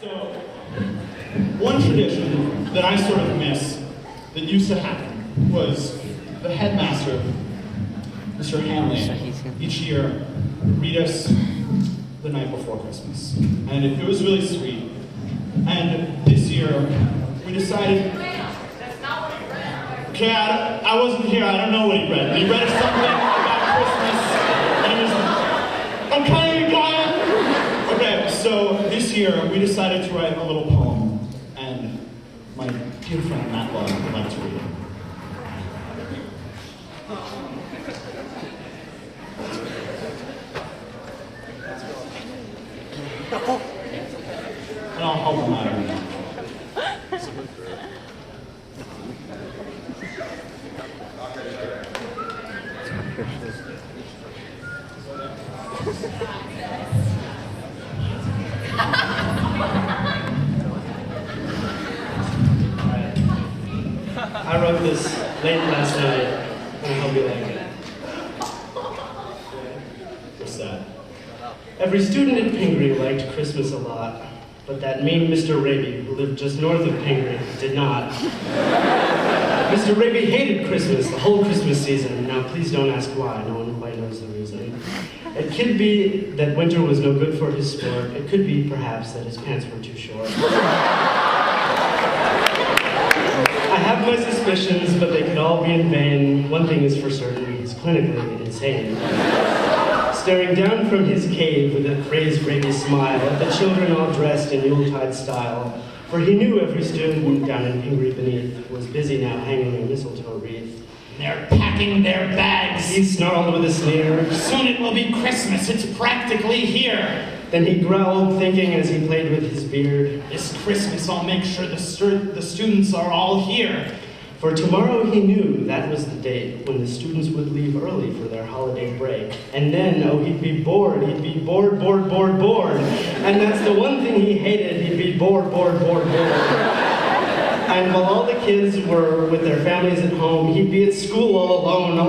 So, one tradition that I sort of miss that used to happen was the headmaster, Mr. Hanley, each year would read us the night before Christmas. And it was really sweet. And this year, we decided... Okay, I wasn't here, I don't know what he read. He read something about Christmas, and it was... I'm kind of dying! Okay, so this year, we decided to write a little poem, and my dear friend Matt Love would like to read it. And I'll help him out every now. I wrote this late last night, and I hope you like it. What's that? Every student at Pingree liked Christmas a lot, but that mean Mr. Raby, who lived just north of Pingree, did not. Mr. Raby hated Christmas, the whole Christmas season. Now, please don't ask why, no one quite knows the reason. It could be that winter was no good for his sport. It could be, perhaps, that his pants were too short. I have my suspicions, but they could all be in vain. One thing is for certain, he's clinically insane. Staring down from his cave with a crazed Raby smile at the children all dressed in Yuletide style, for he knew every student down in Pingree beneath was busy now hanging a mistletoe wreath. They're packing their bags. He snarled with a sneer. Soon it will be Christmas, it's practically here. Then he growled, thinking as he played with his beard, This Christmas I'll make sure the students are all here. for tomorrow he knew that was the date when the students would leave early for their holiday break. And then, oh, he'd be bored. He'd be bored. And that's the one thing he hated. He'd be bored. And while all the kids were with their families at home, he'd be at school all alone.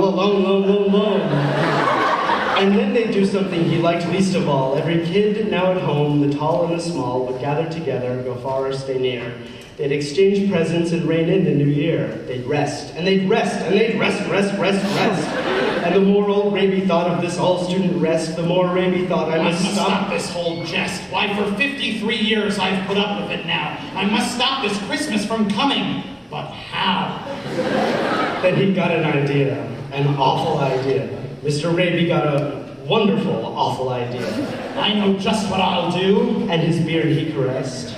And then they'd do something he liked least of all. Every kid now at home, the tall and the small, would gather together, go far or stay near. They'd exchange presents and rein in the new year. They'd rest, and they'd rest. And the more old Raby thought of this all-student rest, the more Raby thought, I must stop this whole jest. Why, for 53 years I've put up with it now. I must stop this Christmas from coming. But how? Then he got an idea, an awful idea. Mr. Raby got a wonderful, awful idea. I know just what I'll do. And his beard he caressed.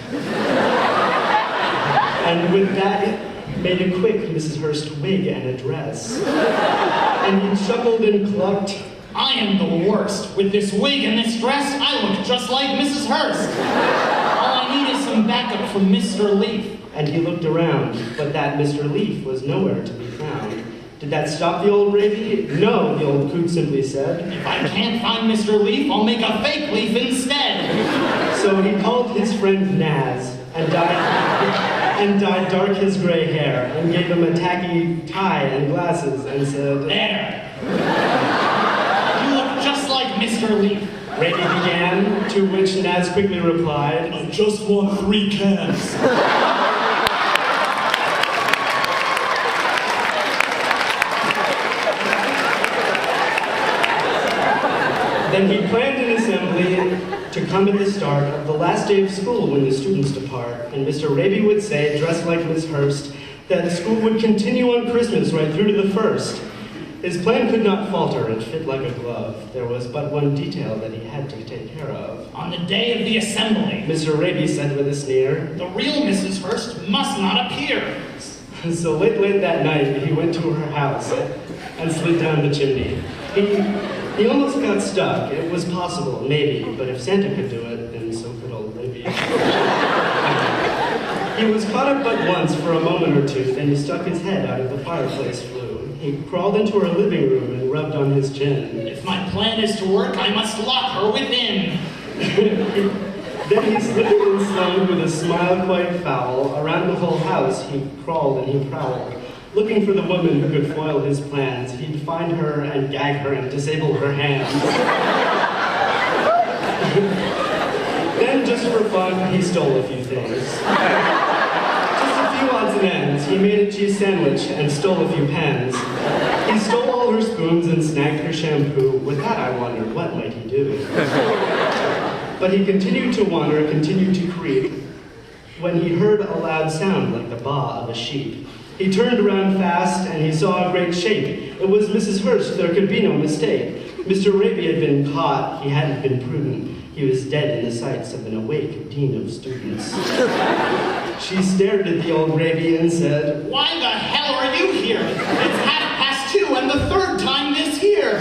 And with that, made a quick Mrs. Hurst wig and a dress. And he chuckled and clucked. I am the worst. With this wig and this dress, I look just like Mrs. Hurst. All I need is some backup from Mr. Leaf. And he looked around, but that Mr. Leaf was nowhere to be found. Did that stop the old Raby? No, the old coot simply said. If I can't find Mr. Leaf, I'll make a fake leaf instead. So he called his friend Naz and dyed dark his gray hair and gave him a tacky tie and glasses and said, There. You look just like Mr. Leaf. Raby began, to which Naz quickly replied, I just want 3 cans. Then he planned an assembly to come at the start of the last day of school when the students depart, and Mr. Raby would say, dressed like Miss Hurst, that school would continue on Christmas right through to the 1st. His plan could not falter and fit like a glove. There was but one detail that he had to take care of. On the day of the assembly, Mr. Raby said with a sneer, the real Mrs. Hurst must not appear. So late that night, he went to her house and slid down the chimney. He almost got stuck. It was possible, maybe, but if Santa could do it, then so could old Raby. He was caught up but once for a moment or two, then he stuck his head out of the fireplace flue. He crawled into her living room and rubbed on his chin. If my plan is to work, I must lock her within. Then he slipped and slunk with a smile quite foul. Around the whole house he crawled and he prowled. Looking for the woman who could foil his plans, he'd find her and gag her and disable her hands. Then then just for fun, he stole a few things. Just a few odds and ends. He made a cheese sandwich and stole a few pens. He stole all her spoons and snagged her shampoo. With that, I wondered, what might he do? But he continued to wander, continued to creep, when he heard a loud sound like the baa of a sheep. He turned around fast, and he saw a great shape. It was Mrs. Hurst, there could be no mistake. Mr. Raby had been caught, he hadn't been prudent. He was dead in the sights of an awake dean of students. She stared at the old Raby and said, "Why the hell are you here? It's 2:30 and the third time this year."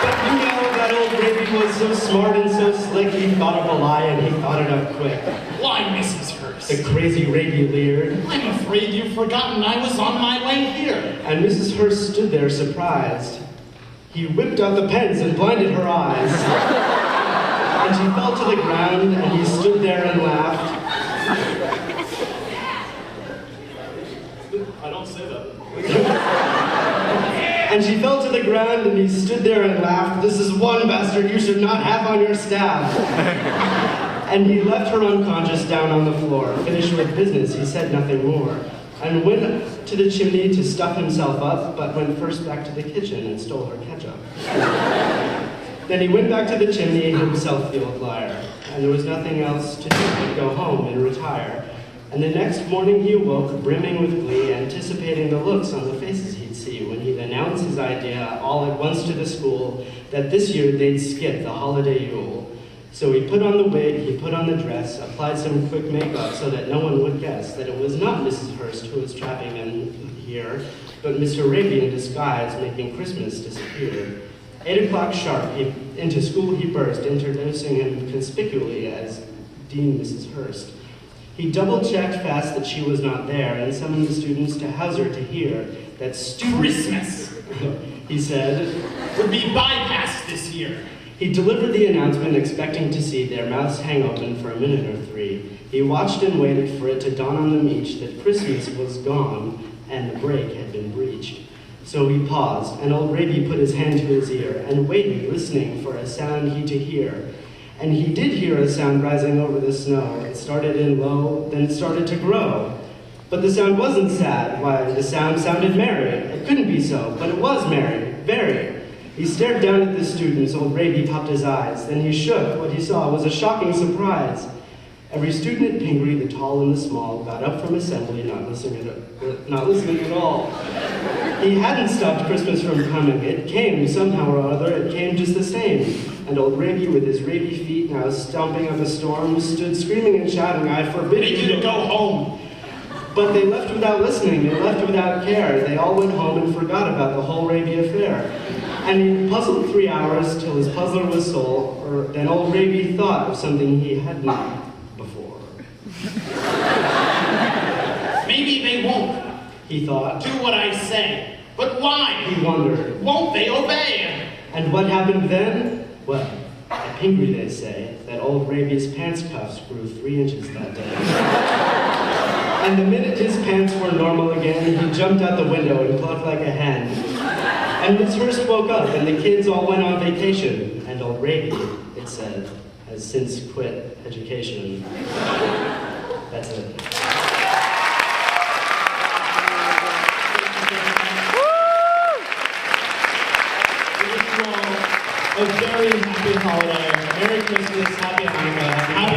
But you know, that old Raby was so smart and so slick, he thought of a lie and he thought it up quick. "Why, Mrs. Hurst?" The crazy Raby leered. "I'm afraid you've forgotten I was on my way here." And Mrs. Hurst stood there surprised. He whipped out the pens and blinded her eyes. And she fell to the ground and he stood there and laughed. I don't say that. And she fell to the ground and he stood there and laughed. "This is one bastard you should not have on your staff." And he left her unconscious down on the floor. Finished with business, he said nothing more. And went to the chimney to stuff himself up, but went first back to the kitchen and stole her ketchup. Then he went back to the chimney, himself the old liar. And there was nothing else to do but go home and retire. And the next morning he awoke, brimming with glee, anticipating the looks on the faces he'd see when he'd announce his idea all at once to the school that this year they'd skip the holiday Yule. So he put on the wig, he put on the dress, applied some quick makeup so that no one would guess that it was not Mrs. Hurst who was trapping them here, but Mr. Raby in disguise making Christmas disappear. 8 o'clock sharp, into school he burst, introducing him conspicuously as Dean Mrs. Hurst. He double-checked fast that she was not there and summoned the students to house her to hear that "Christmas," he said, "would be bypassed this year." He delivered the announcement expecting to see their mouths hang open for a minute or three. He watched and waited for it to dawn on them each that Christmas was gone and the break had been breached. So he paused, and old Raby put his hand to his ear and waited, listening for a sound he to hear. And he did hear a sound rising over the snow. It started in low, then it started to grow. But the sound wasn't sad. Why, the sound sounded merry. It couldn't be so, but it was merry, very. He stared down at the students. Old Raby popped his eyes. Then he shook. What he saw was a shocking surprise. Every student at Pingree, the tall and the small, got up from assembly, not listening at all. He hadn't stopped Christmas from coming. It came somehow or other. It came just the same. And old Raby, with his Raby feet now stomping up a storm, stood screaming and shouting, "I forbid "You to go home." But they left without listening. They left without care. They all went home and forgot about the whole Raby affair. And he puzzled 3 hours till his puzzler was sold, then old Raby thought of something he hadn't before. "Maybe they won't He thought. do what I say. But why? He wondered. Won't they obey?" And what happened then? Well, at Pingree they say that old Raby's pants cuffs grew 3 inches that day. And the minute his pants were normal again, he jumped out the window and clucked like a hen. And Miss Hurst woke up, and the kids all went on vacation. And old Raby, it said, has since quit education. That's it. A very happy holiday. Merry Christmas, Happy Hanukkah, Happy